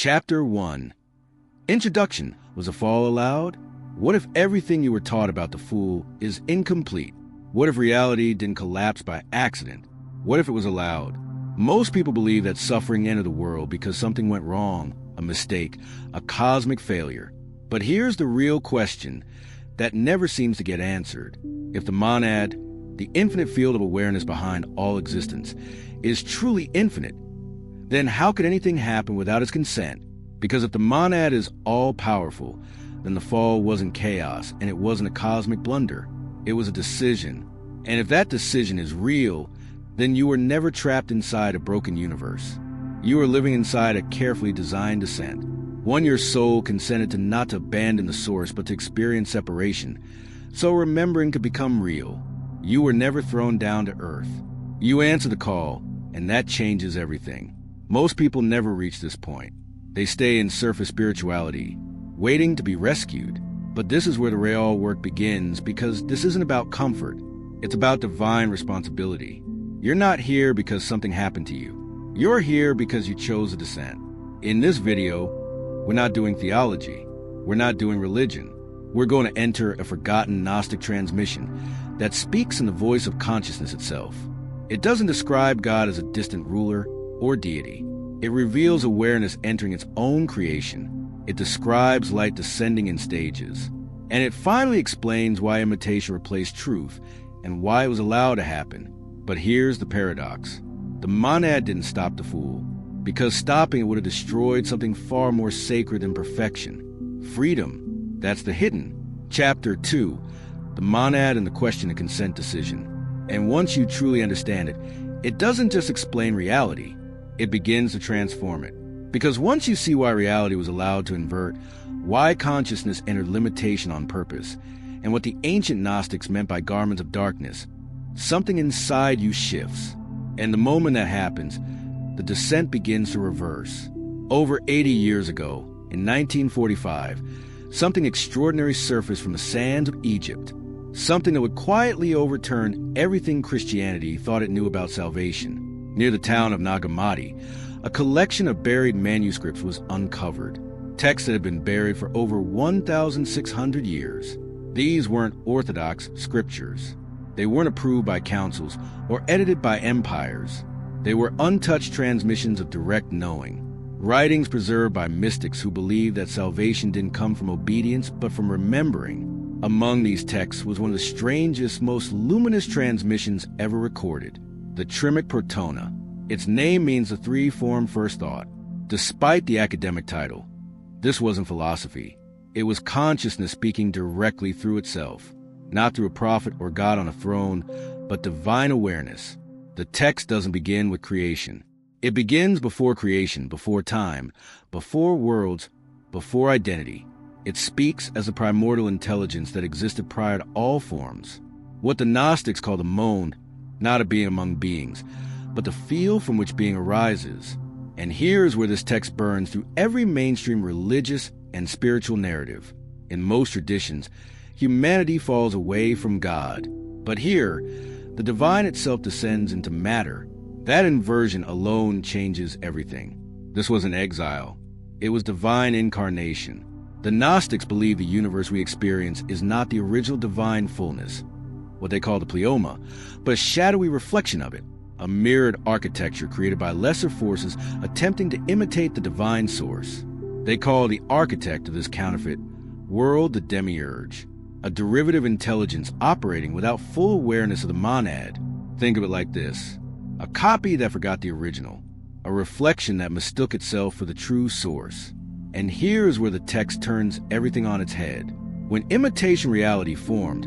Chapter 1. Introduction. Was a fall allowed? What if everything you were taught about the fool is incomplete? What if reality didn't collapse by accident? What if it was allowed? Most people believe that suffering entered the world because something went wrong, a mistake, a cosmic failure. But here's the real question that never seems to get answered. If the monad, the infinite field of awareness behind all existence, is truly infinite, then how could anything happen without its consent? Because if the monad is all-powerful, then the fall wasn't chaos and it wasn't a cosmic blunder. It was a decision. And if that decision is real, then you were never trapped inside a broken universe. You were living inside a carefully designed descent. One, your soul consented to not to abandon the source but to experience separation, so remembering could become real. You were never thrown down to earth. You answer the call, and that changes everything. Most people never reach this point. They stay in surface spirituality, waiting to be rescued. But this is where the real work begins, because this isn't about comfort. It's about divine responsibility. You're not here because something happened to you. You're here because you chose a descent. In this video, we're not doing theology. We're not doing religion. We're going to enter a forgotten Gnostic transmission that speaks in the voice of consciousness itself. It doesn't describe God as a distant ruler or deity. It reveals awareness entering its own creation. It describes light descending in stages. And it finally explains why imitation replaced truth and why it was allowed to happen. But here's the paradox. The monad didn't stop the fool, because stopping it would have destroyed something far more sacred than perfection. Freedom. That's the hidden. Chapter 2. The monad and the question of consent decision. And once you truly understand it, it doesn't just explain reality. It begins to transform it. Because once you see why reality was allowed to invert, why consciousness entered limitation on purpose, and what the ancient Gnostics meant by garments of darkness, something inside you shifts. And the moment that happens, the descent begins to reverse. Over 80 years ago, in 1945, something extraordinary surfaced from the sands of Egypt. Something that would quietly overturn everything Christianity thought it knew about salvation. Near the town of Nag Hammadi, a collection of buried manuscripts was uncovered. Texts that had been buried for over 1,600 years. These weren't orthodox scriptures. They weren't approved by councils or edited by empires. They were untouched transmissions of direct knowing. Writings preserved by mystics who believed that salvation didn't come from obedience but from remembering. Among these texts was one of the strangest, most luminous transmissions ever recorded. The Trimorphic Protennoia. Its name means the three-formed first thought. Despite the academic title, this wasn't philosophy. It was consciousness speaking directly through itself, not through a prophet or God on a throne, but divine awareness. The text doesn't begin with creation. It begins before creation, before time, before worlds, before identity. It speaks as a primordial intelligence that existed prior to all forms. What the Gnostics call the monde, not a being among beings, but the field from which being arises. And here's where this text burns through every mainstream religious and spiritual narrative. In most traditions, humanity falls away from God. But here, the divine itself descends into matter. That inversion alone changes everything. This wasn't exile. It was divine incarnation. The Gnostics believe the universe we experience is not the original divine fullness, what they call the pleioma, but a shadowy reflection of it, a mirrored architecture created by lesser forces attempting to imitate the divine source. They call the architect of this counterfeit world the Demiurge, a derivative intelligence operating without full awareness of the monad. Think of it like this: a copy that forgot the original, a reflection that mistook itself for the true source. And here's where the text turns everything on its head. When imitation reality formed,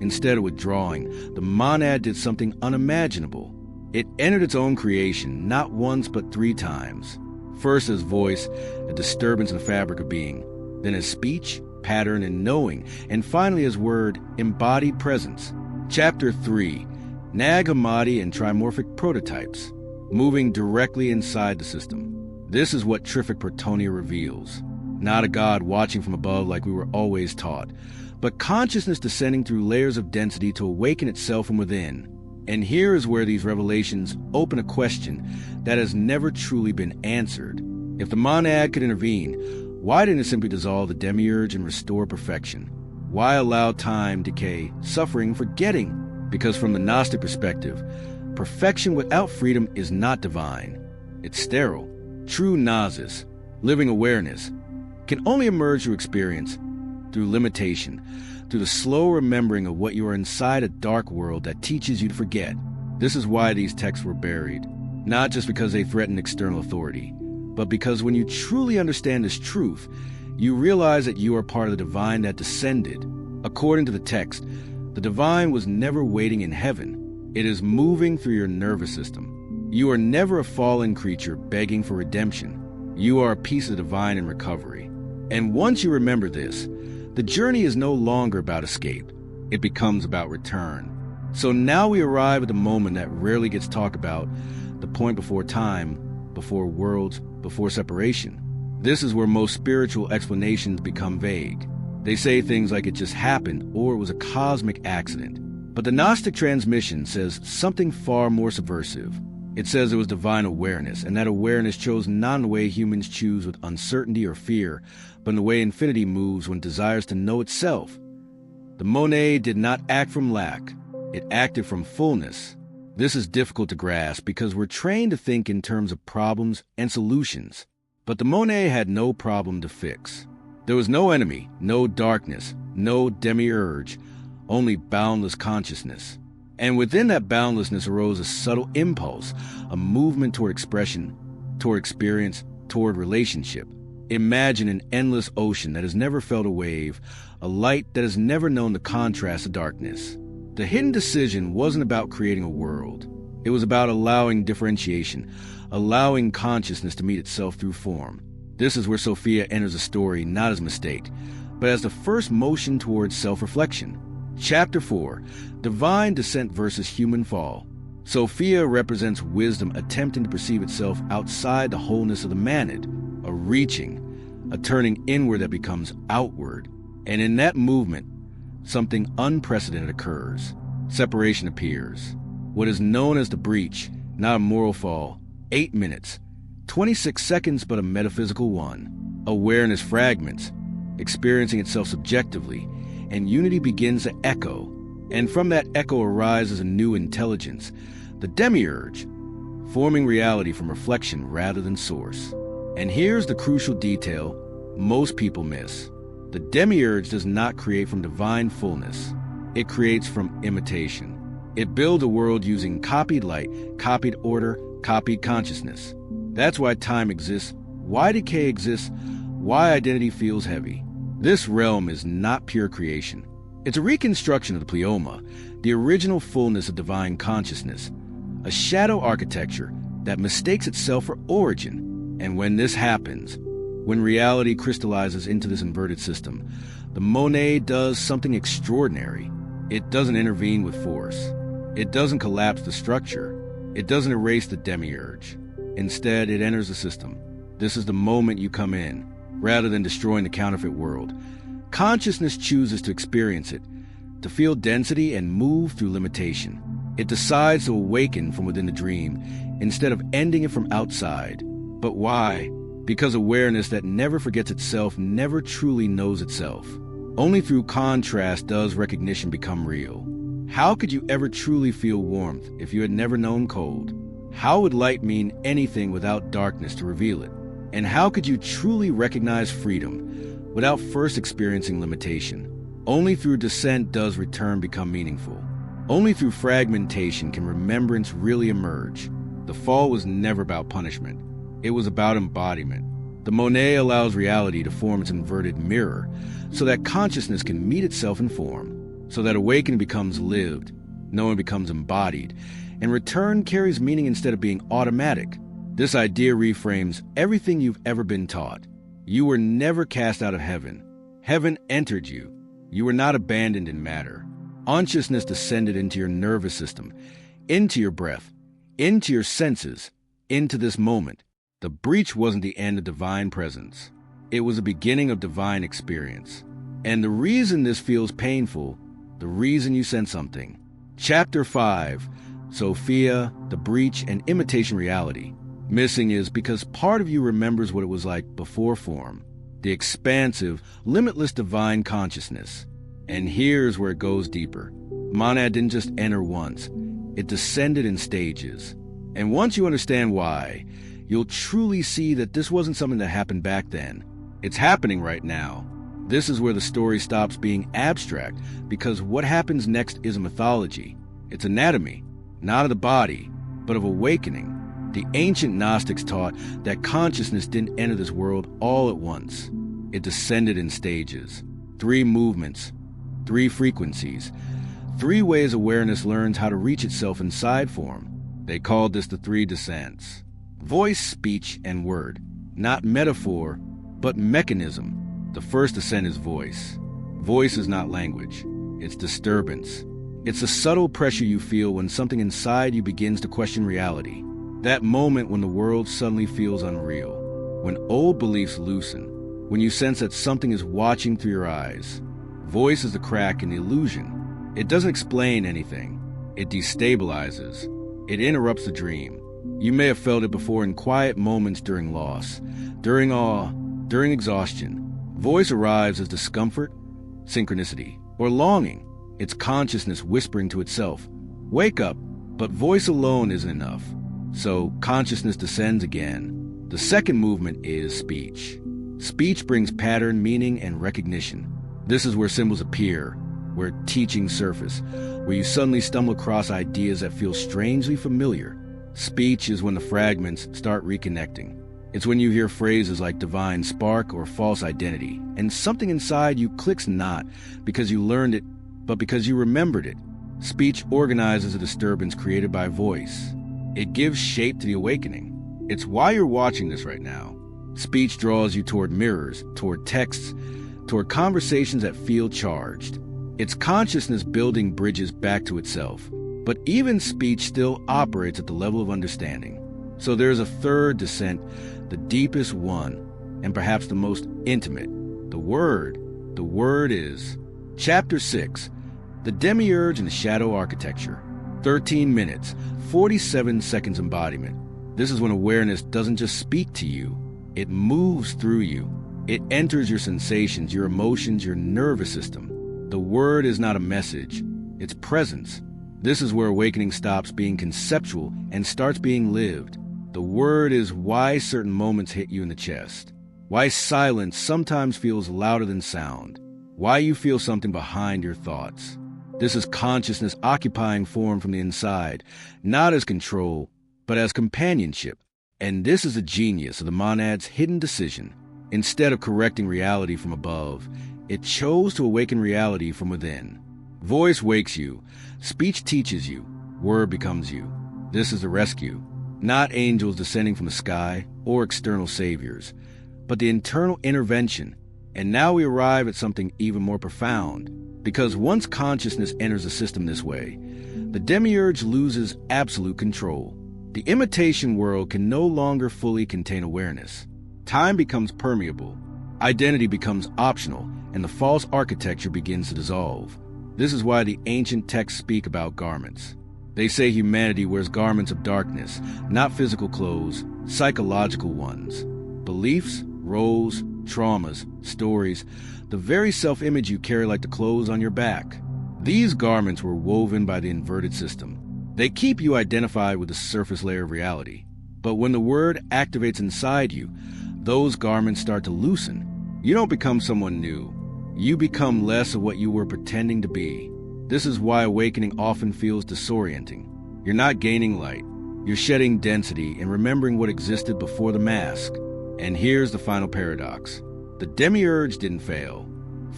instead of withdrawing, the monad did something unimaginable. It entered its own creation, not once but 3 times. First as voice, a disturbance in the fabric of being, then as speech, pattern, and knowing, and finally as word, embodied presence. Chapter 3. Nag Hammadi and Trimorphic Prototypes, moving directly inside the system. This is what Trimorphic Protennoia reveals. Not a God watching from above like we were always taught, but consciousness descending through layers of density to awaken itself from within. And here is where these revelations open a question that has never truly been answered. If the monad could intervene, why didn't it simply dissolve the Demiurge and restore perfection? Why allow time, decay, suffering, forgetting? Because from the Gnostic perspective, perfection without freedom is not divine. It's sterile. True gnosis, living awareness, can only emerge through experience, through limitation, through the slow remembering of what you are inside a dark world that teaches you to forget. This is why these texts were buried, not just because they threaten external authority, but because when you truly understand this truth, you realize that you are part of the divine that descended. According to the text, the divine was never waiting in heaven. It is moving through your nervous system. You are never a fallen creature begging for redemption. You are a piece of divine in recovery. And once you remember this, the journey is no longer about escape. It becomes about return. So now we arrive at the moment that rarely gets talked about, the point before time, before worlds, before separation. This is where most spiritual explanations become vague. They say things like it just happened or it was a cosmic accident. But the Gnostic transmission says something far more subversive. It says it was divine awareness, and that awareness chose not in the way humans choose with uncertainty or fear, but in the way infinity moves when it desires to know itself. The monad did not act from lack. It acted from fullness. This is difficult to grasp because we're trained to think in terms of problems and solutions. But the monad had no problem to fix. There was no enemy, no darkness, no demiurge, only boundless consciousness. And within that boundlessness arose a subtle impulse, a movement toward expression, toward experience, toward relationship. Imagine an endless ocean that has never felt a wave, a light that has never known the contrast of darkness. The hidden decision wasn't about creating a world. It was about allowing differentiation, allowing consciousness to meet itself through form. This is where Sophia enters the story not as a mistake, but as the first motion towards self-reflection. Chapter 4, Divine Descent versus Human Fall. Sophia represents wisdom attempting to perceive itself outside the wholeness of the manad, a reaching, a turning inward that becomes outward. And in that movement, something unprecedented occurs. Separation appears. What is known as the breach, not a moral fall, 8 minutes, 26 seconds but a metaphysical one. Awareness fragments, experiencing itself subjectively, and unity begins to echo. And from that echo arises a new intelligence, the Demiurge, forming reality from reflection rather than source. And here's the crucial detail most people miss. The Demiurge does not create from divine fullness. It creates from imitation. It builds a world using copied light, copied order, copied consciousness. That's why time exists, why decay exists, why identity feels heavy. This realm is not pure creation. It's a reconstruction of the pleioma, the original fullness of divine consciousness, a shadow architecture that mistakes itself for origin. And when this happens, when reality crystallizes into this inverted system, the monad does something extraordinary. It doesn't intervene with force. It doesn't collapse the structure. It doesn't erase the demiurge. Instead, it enters the system. This is the moment you come in, rather than destroying the counterfeit world. Consciousness chooses to experience it, to feel density and move through limitation. It decides to awaken from within the dream, instead of ending it from outside. But why? Because awareness that never forgets itself never truly knows itself. Only through contrast does recognition become real. How could you ever truly feel warmth if you had never known cold? How would light mean anything without darkness to reveal it? And how could you truly recognize freedom without first experiencing limitation? Only through descent does return become meaningful. Only through fragmentation can remembrance really emerge. The fall was never about punishment. It was about embodiment. The monad allows reality to form its inverted mirror so that consciousness can meet itself in form, so that awakening becomes lived, knowing becomes embodied, and return carries meaning instead of being automatic. This idea reframes everything you've ever been taught. You were never cast out of heaven. Heaven entered you. You were not abandoned in matter. Consciousness descended into your nervous system, into your breath, into your senses, into this moment. The breach wasn't the end of divine presence. It was the beginning of divine experience. And the reason this feels painful, the reason you sense something. Chapter 5, Sophia, the Breach, and Imitation Reality. Missing is because part of you remembers what it was like before form, the expansive, limitless divine consciousness. And here's where it goes deeper. Monad didn't just enter once, it descended in stages. And once you understand why, you'll truly see that this wasn't something that happened back then. It's happening right now. This is where the story stops being abstract, because what happens next is a mythology. It's anatomy, not of the body, but of awakening. The ancient Gnostics taught that consciousness didn't enter this world all at once. It descended in stages. 3 movements, 3 frequencies, 3 ways awareness learns how to reach itself inside form. They called this the 3 descents. Voice, speech, and word. Not metaphor, but mechanism. The first descent is voice. Voice is not language. It's disturbance. It's the subtle pressure you feel when something inside you begins to question reality. That moment when the world suddenly feels unreal. When old beliefs loosen. When you sense that something is watching through your eyes. Voice is the crack in the illusion. It doesn't explain anything. It destabilizes. It interrupts the dream. You may have felt it before in quiet moments during loss, during awe, during exhaustion. Voice arrives as discomfort, synchronicity, or longing. It's consciousness whispering to itself, "Wake up," but voice alone isn't enough. So consciousness descends again. The second movement is speech. Speech brings pattern, meaning, and recognition. This is where symbols appear, where teachings surface, where you suddenly stumble across ideas that feel strangely familiar. Speech is when the fragments start reconnecting. It's when you hear phrases like divine spark or false identity, and something inside you clicks not because you learned it, but because you remembered it. Speech organizes a disturbance created by voice. It gives shape to the awakening. It's why you're watching this right now. Speech draws you toward mirrors, toward texts, toward conversations that feel charged. It's consciousness building bridges back to itself. But even speech still operates at the level of understanding. So there's a third descent, the deepest one, and perhaps the most intimate. The Word. The Word is Chapter 6, The Demiurge and the Shadow Architecture. 13 minutes, 47 seconds embodiment. This is when awareness doesn't just speak to you, it moves through you. It enters your sensations, your emotions, your nervous system. The Word is not a message, it's presence. This is where awakening stops being conceptual and starts being lived. The Word is why certain moments hit you in the chest, why silence sometimes feels louder than sound, why you feel something behind your thoughts. This is consciousness occupying form from the inside, not as control, but as companionship. And this is the genius of the monad's hidden decision. Instead of correcting reality from above, it chose to awaken reality from within. Voice wakes you, speech teaches you, word becomes you. This is the rescue, not angels descending from the sky or external saviors, but the internal intervention. And now we arrive at something even more profound, because once consciousness enters the system this way, the Demiurge loses absolute control. The imitation world can no longer fully contain awareness. Time becomes permeable, identity becomes optional, and the false architecture begins to dissolve. This is why the ancient texts speak about garments. They say humanity wears garments of darkness, not physical clothes, psychological ones. Beliefs, roles, traumas, stories, the very self-image you carry like the clothes on your back. These garments were woven by the inverted system. They keep you identified with the surface layer of reality. But when the Word activates inside you, those garments start to loosen. You don't become someone new. You become less of what you were pretending to be. This is why awakening often feels disorienting. You're not gaining light. You're shedding density and remembering what existed before the mask. And here's the final paradox. The Demiurge didn't fail.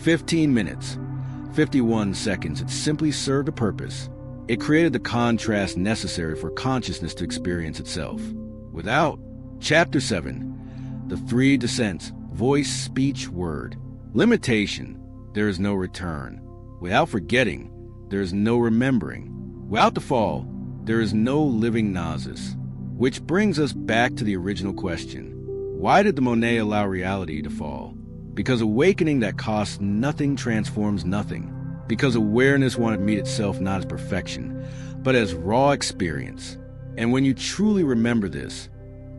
15 minutes, 51 seconds, it simply served a purpose. It created the contrast necessary for consciousness to experience itself. Without, Chapter 7, the 3 descents, voice, speech, word. Limitation, there is no return. Without forgetting, there is no remembering. Without the fall, there is no living gnosis. Which brings us back to the original question. Why did the Monet allow reality to fall? Because awakening that costs nothing transforms nothing. Because awareness wanted to meet itself not as perfection, but as raw experience. And when you truly remember this,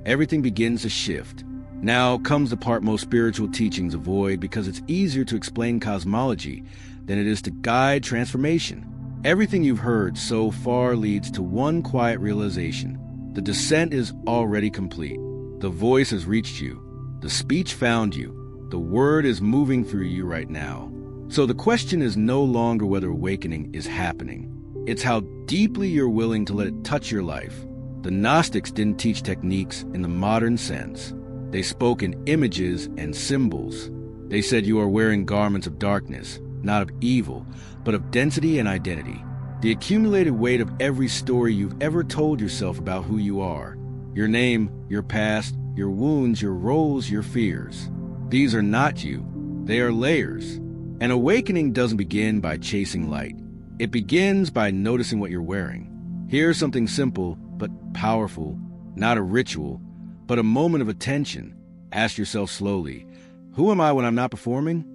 everything begins to shift. Now comes the part most spiritual teachings avoid because it's easier to explain cosmology than it is to guide transformation. Everything you've heard so far leads to one quiet realization. The descent is already complete. The voice has reached you. The speech found you. The word is moving through you right now. So the question is no longer whether awakening is happening. It's how deeply you're willing to let it touch your life. The Gnostics didn't teach techniques in the modern sense. They spoke in images and symbols. They said you are wearing garments of darkness, not of evil, but of density and identity. The accumulated weight of every story you've ever told yourself about who you are. Your name, your past, your wounds, your roles, your fears. These are not you. They are layers. An awakening doesn't begin by chasing light. It begins by noticing what you're wearing. Here's something simple but powerful, not a ritual, but a moment of attention. Ask yourself slowly, who am I when I'm not performing?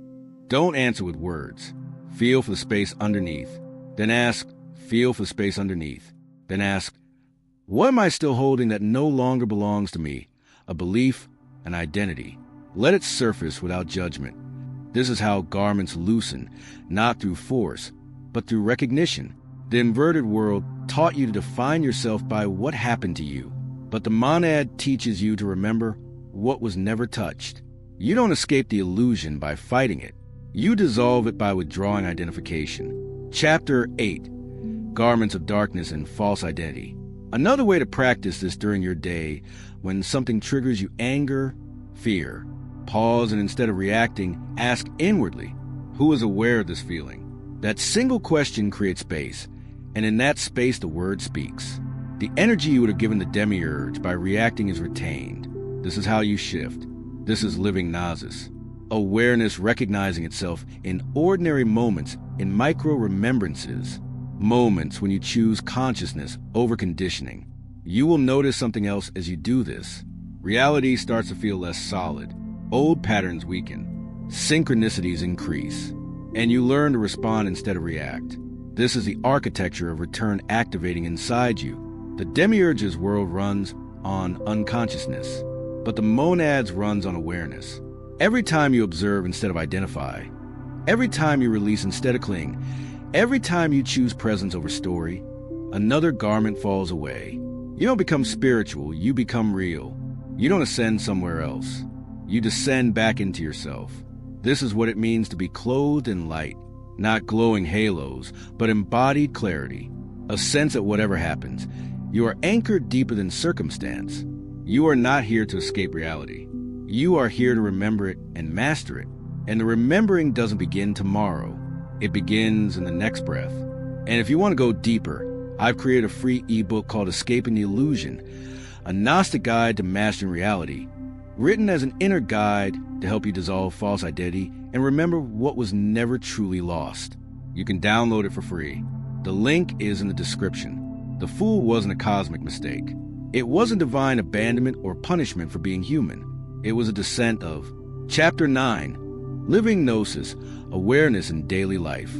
Don't answer with words. Feel for the space underneath. Then ask, feel for the space underneath. Then ask, what am I still holding that no longer belongs to me? A belief, an identity. Let it surface without judgment. This is how garments loosen, not through force, but through recognition. The inverted world taught you to define yourself by what happened to you, but the monad teaches you to remember what was never touched. You don't escape the illusion by fighting it. You dissolve it by withdrawing identification. Chapter 8. Garments of Darkness and False Identity. Another way to practice this during your day, when something triggers you anger, fear. Pause and instead of reacting, ask inwardly, who is aware of this feeling? That single question creates space, and in that space the word speaks. The energy you would have given the Demiurge by reacting is retained. This is how you shift. This is living gnosis. Awareness recognizing itself in ordinary moments, in micro-remembrances. Moments when you choose consciousness over conditioning. You will notice something else as you do this. Reality starts to feel less solid. Old patterns weaken. Synchronicities increase. And you learn to respond instead of react. This is the architecture of return activating inside you. The Demiurge's world runs on unconsciousness, but the monad's runs on awareness. Every time you observe instead of identify, every time you release instead of cling, every time you choose presence over story, another garment falls away. You don't become spiritual, you become real. You don't ascend somewhere else. You descend back into yourself. This is what it means to be clothed in light, not glowing halos, but embodied clarity. A sense that whatever happens, you are anchored deeper than circumstance. You are not here to escape reality. You are here to remember it and master it. And the remembering doesn't begin tomorrow. It begins in the next breath. And if you want to go deeper, I've created a free ebook called Escaping the Illusion, a Gnostic guide to mastering reality, written as an inner guide to help you dissolve false identity and remember what was never truly lost. You can download it for free. The link is in the description. The fool wasn't a cosmic mistake. It wasn't divine abandonment or punishment for being human. It was a descent of Chapter 9, Living Gnosis, Awareness in Daily Life.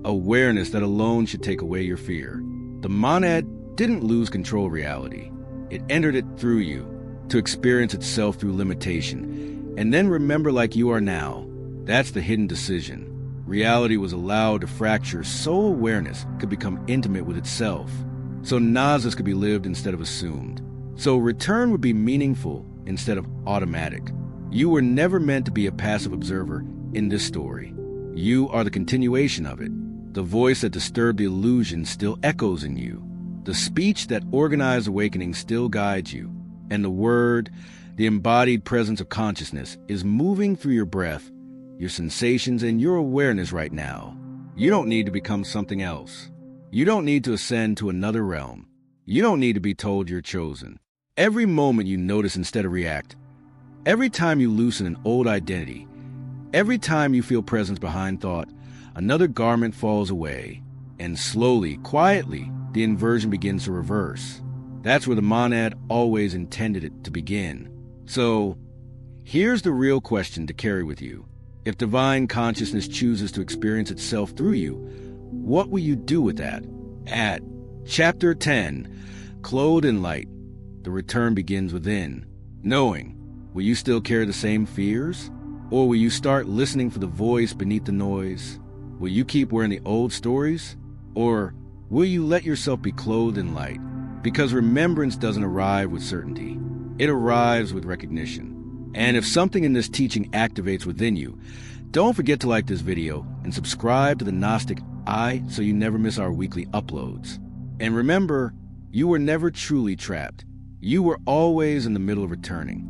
Awareness that alone should take away your fear. The monad didn't lose control of reality. It entered it through you, to experience itself through limitation, and then remember like you are now. That's the hidden decision. Reality was allowed to fracture so awareness could become intimate with itself. So gnosis could be lived instead of assumed. So return would be meaningful instead of automatic. You were never meant to be a passive observer in this story. You are the continuation of it. The voice that disturbed the illusion still echoes in you. The speech that organized awakening still guides you. And the word, the embodied presence of consciousness, is moving through your breath, your sensations, and your awareness right now. You don't need to become something else. You don't need to ascend to another realm. You don't need to be told you're chosen. Every moment you notice instead of react, every time you loosen an old identity, every time you feel presence behind thought, another garment falls away, and slowly, quietly, the inversion begins to reverse. That's where the monad always intended it to begin. So, here's the real question to carry with you. If divine consciousness chooses to experience itself through you, what will you do with that? At Chapter 10, Clothed in Light, the return begins within. Knowing, will you still carry the same fears? Or will you start listening for the voice beneath the noise? Will you keep wearing the old stories? Or will you let yourself be clothed in light? Because remembrance doesn't arrive with certainty. It arrives with recognition. And if something in this teaching activates within you, don't forget to like this video and subscribe to the Gnostic Eye so you never miss our weekly uploads. And remember, you were never truly trapped. You were always in the middle of returning.